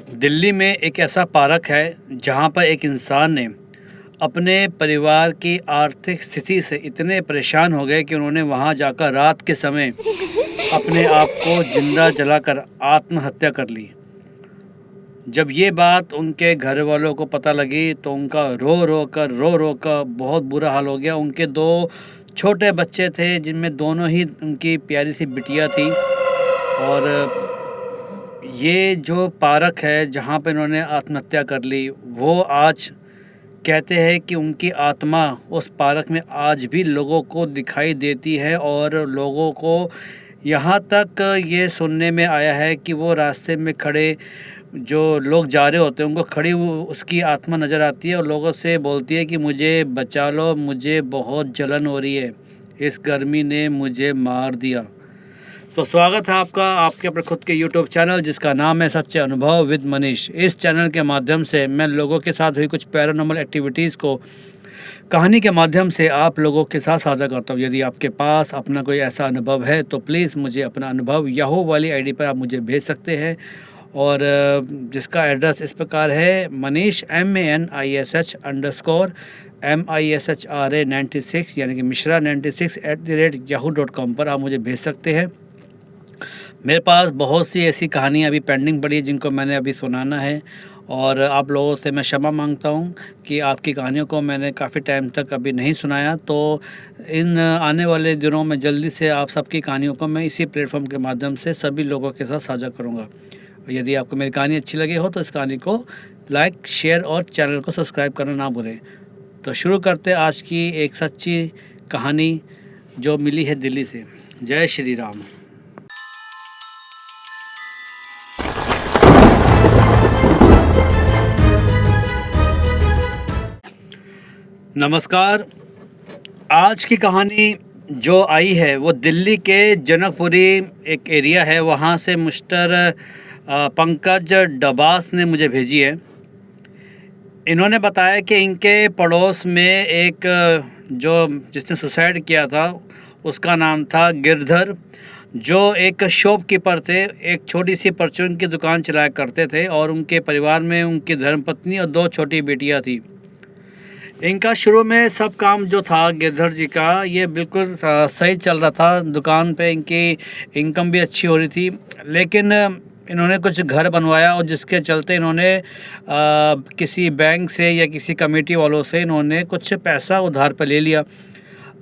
दिल्ली में एक ऐसा पार्क है जहाँ पर एक इंसान ने अपने परिवार की आर्थिक स्थिति से इतने परेशान हो गए कि उन्होंने वहाँ जाकर रात के समय अपने आप को जिंदा जलाकर आत्महत्या कर ली। जब ये बात उनके घर वालों को पता लगी तो उनका रो रो कर बहुत बुरा हाल हो गया। उनके दो छोटे बच्चे थे जिनमें दोनों ही उनकी प्यारी सी बिटिया थी। और ये जो पार्क है जहाँ पे इन्होंने आत्महत्या कर ली, वो आज कहते हैं कि उनकी आत्मा उस पार्क में आज भी लोगों को दिखाई देती है। और लोगों को यहाँ तक ये सुनने में आया है कि वो रास्ते में खड़े जो लोग जा रहे होते हैं उनको खड़ी उसकी आत्मा नज़र आती है और लोगों से बोलती है कि मुझे बचा लो, मुझे बहुत जलन हो रही है, इस गर्मी ने मुझे मार दिया। तो स्वागत है आपका आपके अपने खुद के YouTube चैनल जिसका नाम है सच्चे अनुभव विद मनीष। इस चैनल के माध्यम से मैं लोगों के साथ हुई कुछ पैरानॉर्मल एक्टिविटीज़ को कहानी के माध्यम से आप लोगों के साथ साझा करता हूँ। यदि आपके पास अपना कोई ऐसा अनुभव है तो प्लीज़ मुझे अपना अनुभव याहू वाली आईडी पर आप मुझे भेज सकते हैं। और जिसका एड्रेस इस प्रकार है मनीष MANISH_MISHRA96 यानी कि मिश्रा 96 @yahoo.com पर आप मुझे भेज सकते हैं। मेरे पास बहुत सी ऐसी कहानियाँ अभी पेंडिंग पड़ी है जिनको मैंने अभी सुनाना है। और आप लोगों से मैं क्षमा मांगता हूँ कि आपकी कहानियों को मैंने काफ़ी टाइम तक अभी नहीं सुनाया। तो इन आने वाले दिनों में जल्दी से आप सबकी कहानियों को मैं इसी प्लेटफॉर्म के माध्यम से सभी लोगों के साथ साझा करूँगा। यदि आपको मेरी कहानी अच्छी लगी हो तो इस कहानी को लाइक, शेयर और चैनल को सब्सक्राइब करना ना भूलें। तो शुरू करते आज की एक सच्ची कहानी जो मिली है दिल्ली से। जय श्री राम। नमस्कार। आज की कहानी जो आई है वो दिल्ली के जनकपुरी एक एरिया है, वहाँ से मिस्टर पंकज डबास ने मुझे भेजी है। इन्होंने बताया कि इनके पड़ोस में एक जो जिसने सुसाइड किया था उसका नाम था गिरधर, जो एक शॉपकीपर थे, एक छोटी सी परचून की दुकान चलाया करते थे और उनके परिवार में उनकी धर्मपत्नी और दो छोटी बेटियां थी। इनका शुरू में सब काम जो था गिरधर जी का ये बिल्कुल सही चल रहा था। दुकान पे इनकी इनकम भी अच्छी हो रही थी, लेकिन इन्होंने कुछ घर बनवाया और जिसके चलते इन्होंने किसी बैंक से या किसी कमेटी वालों से इन्होंने कुछ पैसा उधार पर ले लिया।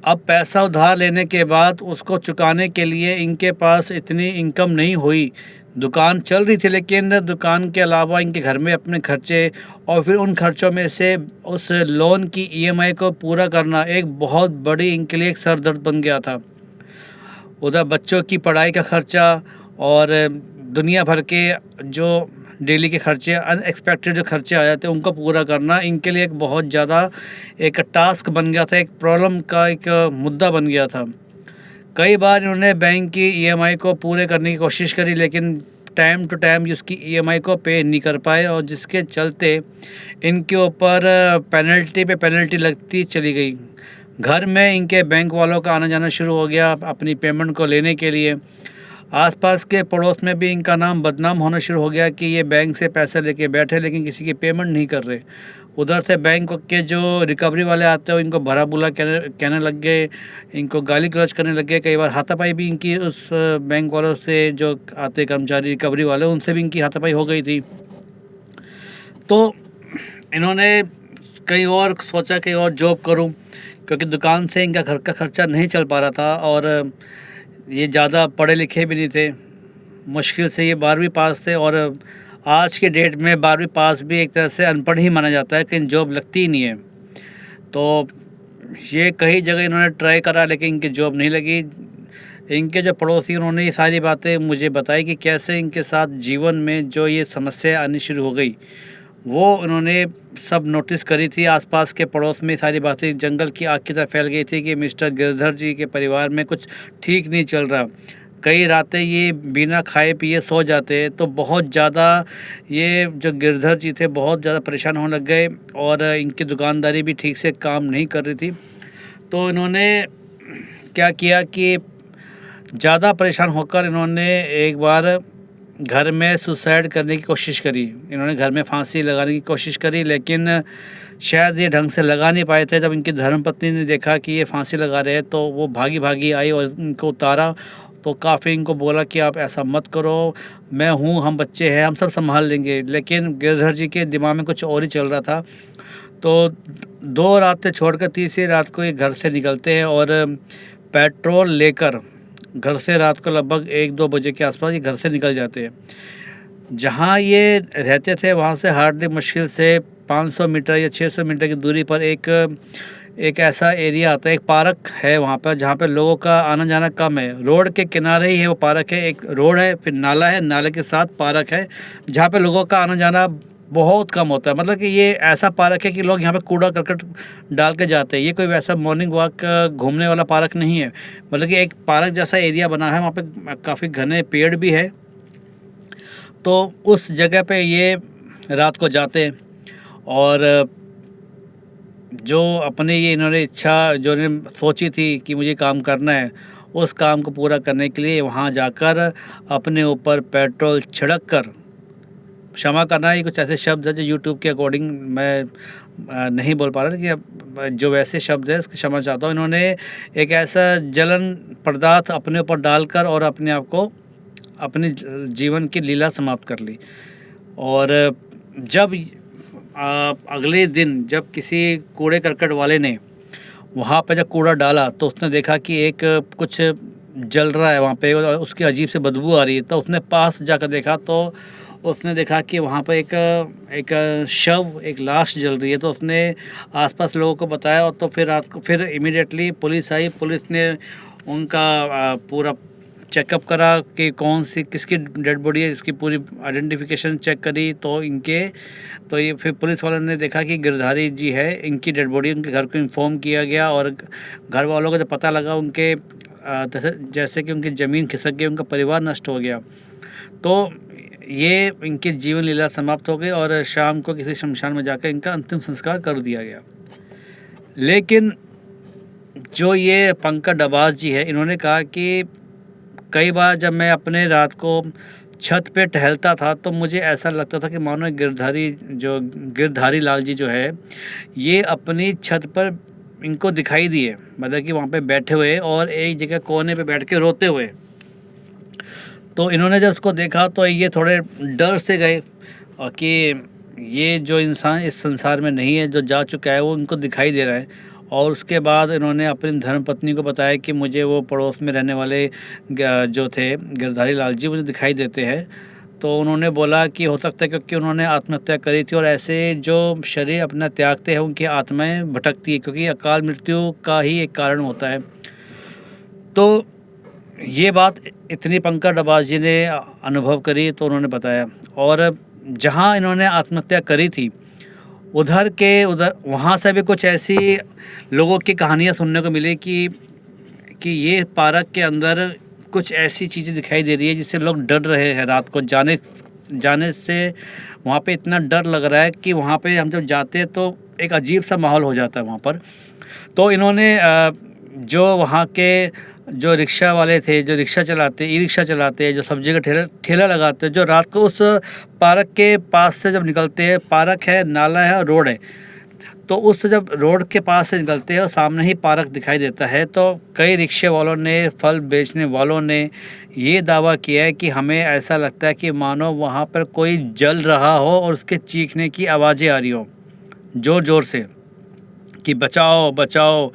अब पैसा उधार लेने के बाद उसको चुकाने के लिए इनके पास इतनी इनकम नहीं हुई। दुकान चल रही थी लेकिन दुकान के अलावा इनके घर में अपने खर्चे और फिर उन खर्चों में से उस लोन की ईएमआई को पूरा करना एक बहुत बड़ी इनके लिए एक सर दर्द बन गया था। उधर बच्चों की पढ़ाई का खर्चा और दुनिया भर के जो डेली के खर्चे, अनएक्सपेक्टेड जो खर्चे आ जाते हैं उनको पूरा करना इनके लिए एक बहुत ज़्यादा एक टास्क बन गया था, एक प्रॉब्लम का एक मुद्दा बन गया था। कई बार इन्होंने बैंक की ईएमआई को पूरे करने की कोशिश करी लेकिन टाइम टू टाइम उसकी ईएमआई को पे नहीं कर पाए और जिसके चलते इनके ऊपर पेनल्टी पे पेनल्टी लगती चली गई। घर में इनके बैंक वालों का आना जाना शुरू हो गया अपनी पेमेंट को लेने के लिए। आसपास के पड़ोस में भी इनका नाम बदनाम होना शुरू हो गया कि ये बैंक से पैसे लेके बैठे लेकिन किसी की पेमेंट नहीं कर रहे। उधर से बैंक के जो रिकवरी वाले आते हैं इनको भरा बुला कहने लग गए, इनको गाली गलौज करने लग गए। कई बार हाथापाई भी इनकी उस बैंक वालों से जो आते कर्मचारी रिकवरी वाले उनसे भी इनकी हाथापाई हो गई थी। तो इन्होंने कहीं और सोचा कहीं और जॉब करूं, क्योंकि दुकान से इनका घर का खर्चा नहीं चल पा रहा था और ये ज़्यादा पढ़े लिखे भी नहीं थे। मुश्किल से ये 12वीं पास थे और आज के डेट में 12वीं पास भी एक तरह से अनपढ़ ही माना जाता है, कहीं जॉब लगती ही नहीं है। तो ये कई जगह इन्होंने ट्राई करा लेकिन इनकी जॉब नहीं लगी। इनके जो पड़ोसी उन्होंने ये सारी बातें मुझे बताई कि कैसे इनके साथ जीवन में जो ये समस्या आनी शुरू हो गई वो उन्होंने सब नोटिस करी थी। आसपास के पड़ोस में सारी बातें जंगल की आग की तरह फैल गई थी कि मिस्टर गिरधर जी के परिवार में कुछ ठीक नहीं चल रहा। कई रातें ये बिना खाए पिए सो जाते। तो बहुत ज़्यादा ये जो गिरधर जी थे बहुत ज़्यादा परेशान होने लग गए और इनकी दुकानदारी भी ठीक से काम नहीं कर रही थी। तो इन्होंने क्या किया कि ज़्यादा परेशान होकर इन्होंने एक बार घर में सुसाइड करने की कोशिश करी। इन्होंने घर में फांसी लगाने की कोशिश करी, लेकिन शायद ये ढंग से लगा नहीं पाए थे। जब इनकी धर्मपत्नी ने देखा कि ये फांसी लगा रहे हैं तो वो भागी भागी आई और इनको उतारा। तो काफ़ी इनको बोला कि आप ऐसा मत करो, मैं हूँ, हम बच्चे हैं, हम सब संभाल लेंगे। लेकिन गिरधर जी के दिमाग में कुछ और ही चल रहा था। तो 2 रातें छोड़कर तीसरी रात को ये घर से निकलते हैं और पेट्रोल लेकर घर से रात को लगभग 1-2 बजे के आसपास ये घर से निकल जाते हैं। जहाँ ये रहते थे वहाँ से हार्डली मुश्किल से 500 मीटर या 600 मीटर की दूरी पर एक ऐसा एरिया आता है, एक पार्क है वहाँ पर, जहाँ पे लोगों का आना जाना कम है। रोड के किनारे ही है वो पार्क है, एक रोड है, फिर नाला है, नाले के साथ पार्क है, जहाँ पे लोगों का आना जाना बहुत कम होता है। मतलब कि ये ऐसा पार्क है कि लोग यहाँ पे कूड़ा करकट डाल के जाते हैं। ये कोई वैसा मॉर्निंग वॉक घूमने वाला पार्क नहीं है, मतलब कि एक पार्क जैसा एरिया बना है। वहाँ पे काफ़ी घने पेड़ भी है। तो उस जगह पे ये रात को जाते हैं और जो अपने ये इन्होंने इच्छा जो इन्होंने सोची थी कि मुझे काम करना है, उस काम को पूरा करने के लिए वहाँ जाकर अपने ऊपर पेट्रोल छिड़क कर, क्षमा करना, ये कुछ ऐसे शब्द है जो यूट्यूब के अकॉर्डिंग मैं नहीं बोल पा रहा, कि अब जो वैसे शब्द है उसकी क्षमा चाहता हूँ। इन्होंने एक ऐसा जलन पदार्थ अपने ऊपर डालकर और अपने आप को, अपनी जीवन की लीला समाप्त कर ली। और जब अगले दिन जब किसी कूड़े करकट वाले ने वहाँ पर जब कूड़ा डाला तो उसने देखा कि एक कुछ जल रहा है वहाँ पे और उसकी अजीब से बदबू आ रही है। तो उसने पास जाकर देखा तो उसने देखा कि वहाँ पर एक शव, एक लाश जल रही है। तो उसने आसपास लोगों को बताया और तो फिर रात को फिर इमीडिएटली पुलिस आई। पुलिस ने उनका पूरा चेकअप करा कि कौन सी किसकी डेड बॉडी है, इसकी पूरी आइडेंटिफिकेशन चेक करी। तो ये फिर पुलिस वालों ने देखा कि गिरधारी जी है, इनकी डेड बॉडी उनके घर को इन्फॉर्म किया गया। और घर वालों को जब पता लगा, उनके जैसे कि उनकी ज़मीन खिसक गई, उनका परिवार नष्ट हो गया। तो ये इनकी जीवन लीला समाप्त हो गई और शाम को किसी शमशान में जाकर इनका अंतिम संस्कार कर दिया गया। लेकिन जो ये पंकज डबास जी है, इन्होंने कहा कि कई बार जब मैं अपने रात को छत पे टहलता था तो मुझे ऐसा लगता था कि मानो गिरधारी लाल जी जो है, ये अपनी छत पर इनको दिखाई दिए, मतलब कि वहाँ पे बैठे हुए और एक जगह कोने पे बैठ के रोते हुए। तो इन्होंने जब उसको देखा तो ये थोड़े डर से गए और कि ये जो इंसान इस संसार में नहीं है, जो जा चुका है, वो उनको दिखाई दे रहा है। और उसके बाद इन्होंने अपनी धर्मपत्नी को बताया कि मुझे वो पड़ोस में रहने वाले जो थे गिरधारी लाल जी, मुझे दिखाई देते हैं। तो उन्होंने बोला कि हो सकता है क्योंकि उन्होंने आत्महत्या करी थी और ऐसे जो शरीर अपना त्यागते हैं उनकी आत्माएं भटकती है, क्योंकि अकाल मृत्यु का ही एक कारण होता है। तो ये बात इतनी पंकज डबास जी ने अनुभव करी तो उन्होंने बताया। और जहाँ इन्होंने आत्महत्या करी थी उधर वहाँ से भी कुछ ऐसी लोगों की कहानियाँ सुनने को मिली कि ये पार्क के अंदर कुछ ऐसी चीज़ें दिखाई दे रही है जिससे लोग डर रहे हैं। रात को जाने से वहाँ पे इतना डर लग रहा है कि वहाँ पे हम जब जाते हैं तो एक अजीब सा माहौल हो जाता है वहाँ पर। तो इन्होंने जो वहाँ के जो रिक्शा वाले थे, जो रिक्शा चलाते, ई रिक्शा चलाते हैं, जो सब्जी का ठेला लगाते हैं, जो रात को उस पार्क के पास से जब निकलते हैं, पार्क है, नाला है और रोड है, तो उस जब रोड के पास से निकलते हैं और सामने ही पार्क दिखाई देता है, तो कई रिक्शे वालों ने, फल बेचने वालों ने ये दावा किया है कि हमें ऐसा लगता है कि मानो वहाँ पर कोई जल रहा हो और उसके चीखने की आवाज़ें आ रही हो ज़ोर ज़ोर से कि बचाओ बचाओ।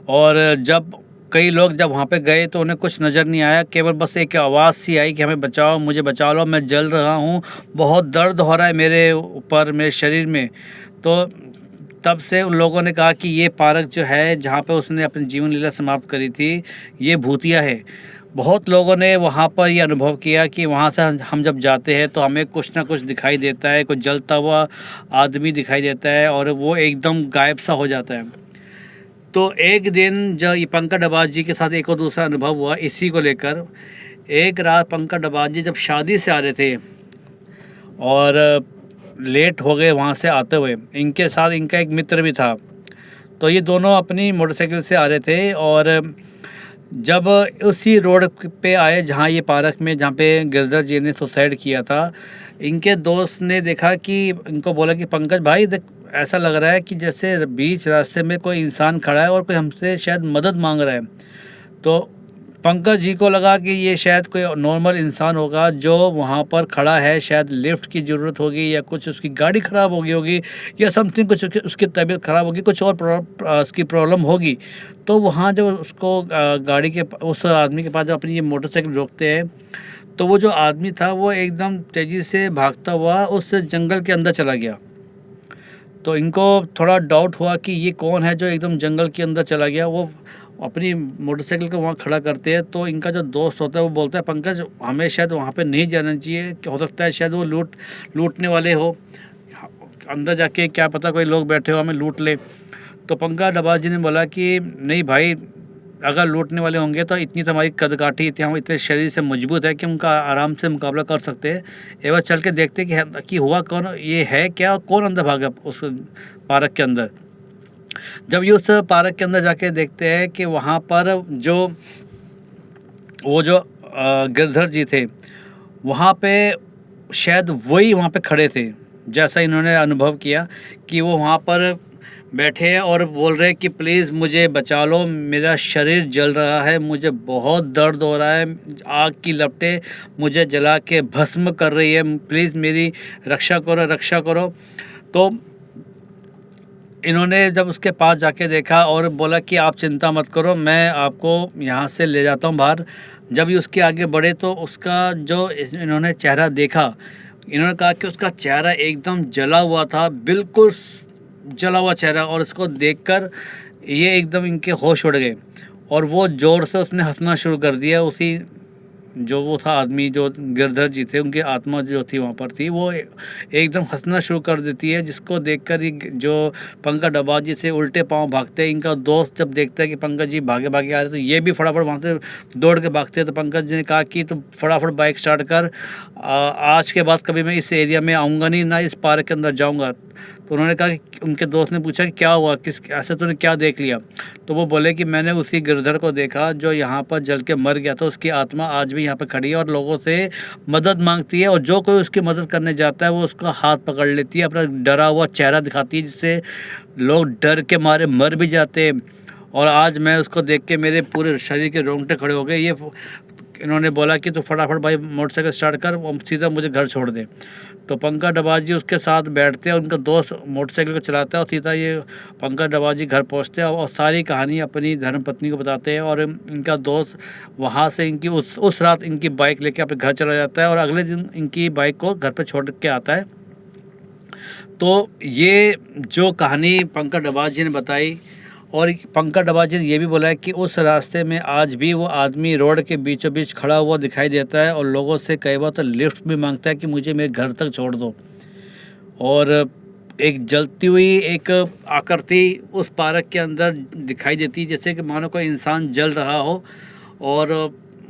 और जब कई लोग जब वहाँ पे गए तो उन्हें कुछ नज़र नहीं आया, केवल बस एक आवाज़ सी आई कि हमें बचाओ, मुझे बचा लो, मैं जल रहा हूँ, बहुत दर्द हो रहा है मेरे ऊपर, मेरे शरीर में। तो तब से उन लोगों ने कहा कि ये पार्क जो है जहाँ पे उसने अपनी जीवन लीला समाप्त करी थी, ये भूतिया है। बहुत लोगों ने वहाँ पर ये अनुभव किया कि वहाँ से हम जब जाते हैं तो हमें कुछ ना कुछ दिखाई देता है, कुछ जलता हुआ आदमी दिखाई देता है और वो एकदम गायब सा हो जाता है। तो एक दिन जब ये पंकज डबास जी के साथ एक और दूसरा अनुभव हुआ इसी को लेकर। एक रात पंकज डबास जी जब शादी से आ रहे थे और लेट हो गए वहाँ से आते हुए, इनके साथ इनका एक मित्र भी था। तो ये दोनों अपनी मोटरसाइकिल से आ रहे थे और जब उसी रोड पे आए जहाँ ये पार्क में, जहाँ पे गिरधर जी ने सुसाइड किया था, इनके दोस्त ने देखा कि इनको बोला कि पंकज भाई देख, ऐसा लग रहा है कि जैसे बीच रास्ते में कोई इंसान खड़ा है और कोई हमसे शायद मदद मांग रहा है। तो पंकज जी को लगा कि ये शायद कोई नॉर्मल इंसान होगा जो वहाँ पर खड़ा है, शायद लिफ्ट की ज़रूरत होगी या कुछ उसकी गाड़ी ख़राब हो गई होगी या समथिंग, कुछ उसकी तबीयत ख़राब होगी, कुछ और उसकी प्रॉब्लम होगी। तो वहाँ जब उसको गाड़ी के उस आदमी के पास जब अपनी ये मोटरसाइकिल रोकते हैं, तो वो जो आदमी था वो एकदम तेज़ी से भागता हुआ उस जंगल के अंदर चला गया। तो इनको थोड़ा डाउट हुआ कि ये कौन है जो एकदम जंगल के अंदर चला गया। वो अपनी मोटरसाइकिल को वहाँ खड़ा करते हैं, तो इनका जो दोस्त होता है वो बोलता है पंकज हमें शायद वहाँ पे नहीं जाना चाहिए, हो सकता है शायद वो लूटने वाले हो, अंदर जाके क्या पता कोई लोग बैठे हो हमें लूट ले। तो पंकज डबास जी ने बोला कि नहीं भाई, अगर लूटने वाले होंगे तो इतनी तो हमारी कदकाठी, हम इतने शरीर से मजबूत है कि उनका आराम से मुकाबला कर सकते हैं। एक बार चल के देखते कि हुआ कौन, ये है क्या, कौन अंदर भागा उस पार्क के अंदर। जब ये उस पार्क के अंदर जाके देखते हैं कि वहाँ पर जो गिरधर जी थे, वहाँ पे शायद वही वहाँ पे खड़े थे, जैसा इन्होंने अनुभव किया कि वो वहाँ पर बैठे हैं और बोल रहे हैं कि प्लीज़ मुझे बचा लो, मेरा शरीर जल रहा है, मुझे बहुत दर्द हो रहा है, आग की लपटें मुझे जला के भस्म कर रही है, प्लीज़ मेरी रक्षा करो, रक्षा करो। तो इन्होंने जब उसके पास जाके देखा और बोला कि आप चिंता मत करो, मैं आपको यहाँ से ले जाता हूँ बाहर। जब ये उसके आगे बढ़े तो उसका जो इन्होंने चेहरा देखा, इन्होंने कहा कि उसका चेहरा एकदम जला हुआ था, बिल्कुल जला हुआ चेहरा, और इसको देखकर ये एकदम इनके होश उड़ गए और वो ज़ोर से उसने हंसना शुरू कर दिया। उसी जो वो था आदमी, जो गिरधर जी थे, उनकी आत्मा जो थी वहाँ पर थी, वो एकदम हंसना शुरू कर देती है, जिसको देखकर ये जो पंकज डबास जी से उल्टे पांव भागते हैं, इनका दोस्त जब देखता है कि पंकज जी भागे भागे आ रहे तो ये भी फटाफट वहाँ से दौड़ के भागते हैं। तो पंकज जी ने कहा कि तो फटाफट बाइक स्टार्ट कर, आज के बाद कभी मैं इस एरिया में आऊँगा नहीं, ना इस पार्क के अंदर जाऊँगा। तो उन्होंने कहा कि उनके दोस्त ने पूछा कि क्या हुआ, किस ऐसे तूने क्या देख लिया। तो वो बोले कि मैंने उसी गिरधर को देखा जो यहाँ पर जल के मर गया था, उसकी आत्मा आज भी यहाँ पर खड़ी है और लोगों से मदद मांगती है, और जो कोई उसकी मदद करने जाता है वो उसका हाथ पकड़ लेती है, अपना डरा हुआ चेहरा दिखाती है, जिससे लोग डर के मारे मर भी जाते हैं। और आज मैं उसको देख के मेरे पूरे शरीर के रोंगटे खड़े हो गए। ये इन्होंने बोला कि तो फटाफट भाई मोटरसाइकिल स्टार्ट कर, सीधा मुझे घर छोड़ दे। तो पंकज डबास जी उसके साथ बैठते हैं, उनका दोस्त मोटरसाइकिल को चलाता है और सीधा ये पंकज डबास जी घर पहुंचते हैं और सारी कहानी अपनी धर्मपत्नी को बताते हैं। और इनका दोस्त वहां से इनकी उस रात इनकी बाइक लेके अपने घर चला जाता है और अगले दिन इनकी बाइक को घर पे छोड़ के आता है। तो ये जो कहानी पंकज डबास जी ने बताई, और पंकज डबास जी ने ये भी बोला है कि उस रास्ते में आज भी वो आदमी रोड के बीचों बीच खड़ा हुआ दिखाई देता है और लोगों से कई बार तो लिफ्ट भी मांगता है कि मुझे मेरे घर तक छोड़ दो। और एक जलती हुई एक आकृति उस पार्क के अंदर दिखाई देती है, जैसे कि मानो कोई इंसान जल रहा हो और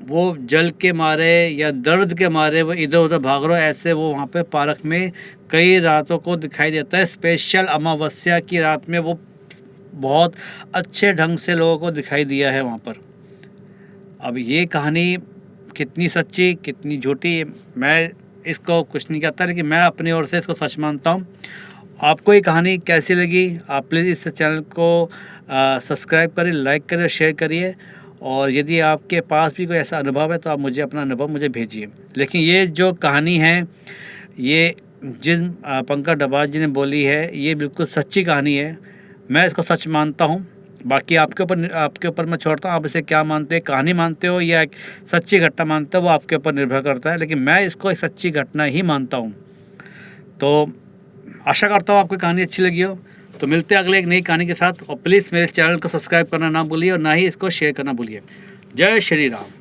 वो जल के मारे या दर्द के मारे वो इधर उधर भाग रहा हो। ऐसे वो वहाँ पे पार्क में कई रातों को दिखाई देता है। स्पेशल अमावस्या की रात में वो बहुत अच्छे ढंग से लोगों को दिखाई दिया है वहाँ पर। अब ये कहानी कितनी सच्ची कितनी झूठी, मैं इसको कुछ नहीं कहता, लेकिन मैं अपनी ओर से इसको सच मानता हूँ। आपको ये कहानी कैसी लगी, आप प्लीज़ इस चैनल को सब्सक्राइब करिए, लाइक करिए, शेयर करिए। और यदि आपके पास भी कोई ऐसा अनुभव है तो आप मुझे अपना अनुभव मुझे भेजिए। लेकिन ये जो कहानी है, ये जिन पंकज डबास जी ने बोली है, ये बिल्कुल सच्ची कहानी है, मैं इसको सच मानता हूँ। बाकी आपके ऊपर मैं छोड़ता हूँ, आप इसे क्या मानते हैं, कहानी मानते हो या एक सच्ची घटना मानते हो, वो आपके ऊपर निर्भर करता है। लेकिन मैं इसको एक सच्ची घटना ही मानता हूँ। तो आशा करता हूँ आपको कहानी अच्छी लगी हो। तो मिलते हैं अगले एक नई कहानी के साथ, और प्लीज़ मेरे चैनल को सब्सक्राइब करना ना भूलिए और ना ही इसको शेयर करना भूलिए। जय श्री राम।